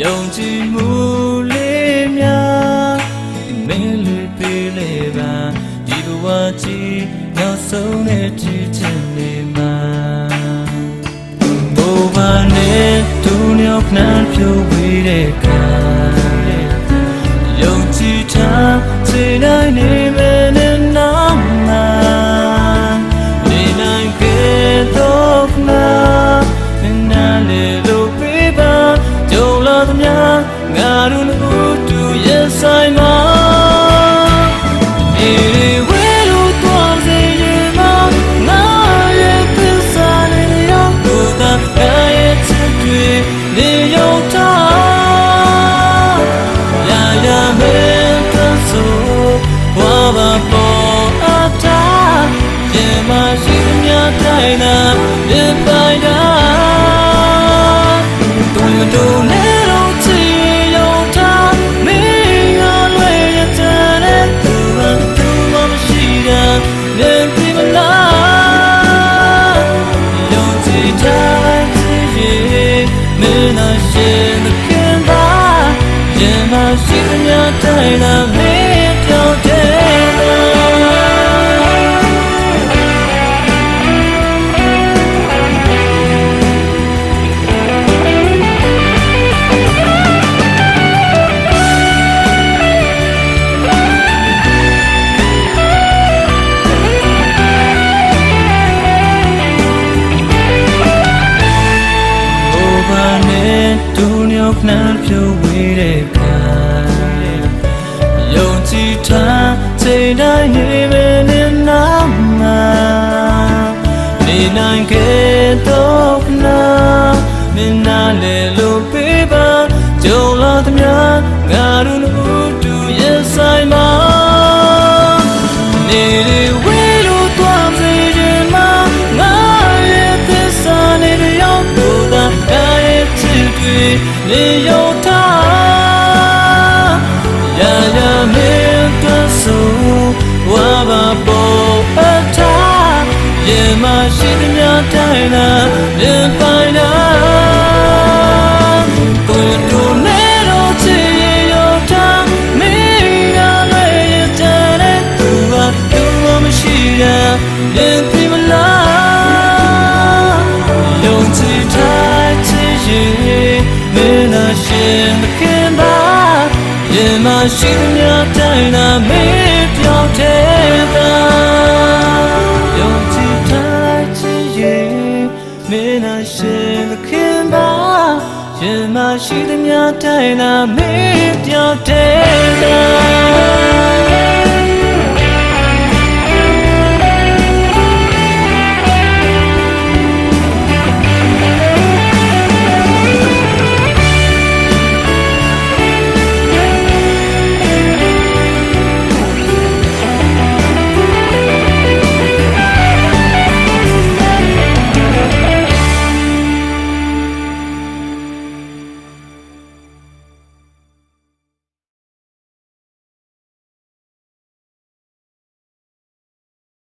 ယုံကြည်မှုလေးများမင်းလေးပေးလေပါဒီဘဝကြီးနောက်ဆုံးနဲ့ကြည့်ချင်နေမှာဘဝနဲ့ဒုညောနှံဖြိုးဝေးတဲ့ခါယုံကြည်ထားစေနိုင်နေမယ်နဲ့နောက်မှာနေနိုင်ခဲ့တော့နာနာလေလို့ပေးပါကြုံလာသမျှငါတို့တို့တူရဲ့ဆိုင်မှာရှိသမျှတိုင်းသာမင်းပြောင်းတယ်နှံဖြိုးဝေးတဲ့ခါယုံကြည်ထားချိန်တိုင်းနေမယ်နဲ့နောက်မှာနေနိုင်ခဲ့တော့နာမင်းနာလေလို့ပေးပါကြုံလာသမျှငါတို့တို့တူရဲ့ဆိုင်မှာနေလေဝေးလို့သွားစေချင်မှာငါရဲ့သစ္စာနဲ့ရောက်လို့သာရဲ့ချစ်တွေနေရောက်ရှိသမျှတိုင်းသာပြန်ပိုင်တာကိုယ်တို့နဲ့တော့ချစ်ရောထားမင်းကလည်းရတဲ့သူကသူမရှိတာပြန်ပြီးမလားယုံကြည်ထားချစ်ရင်မင်းသာရှင်မခင်ပါရင်မရှိသမျှတိုင်းသာမင်းပြောင်းတဲ့သာမင်းနာရှင်သခင်ပါရင်မရှိသမျှတိုင်းသာမင်းပြောင်းတဲ့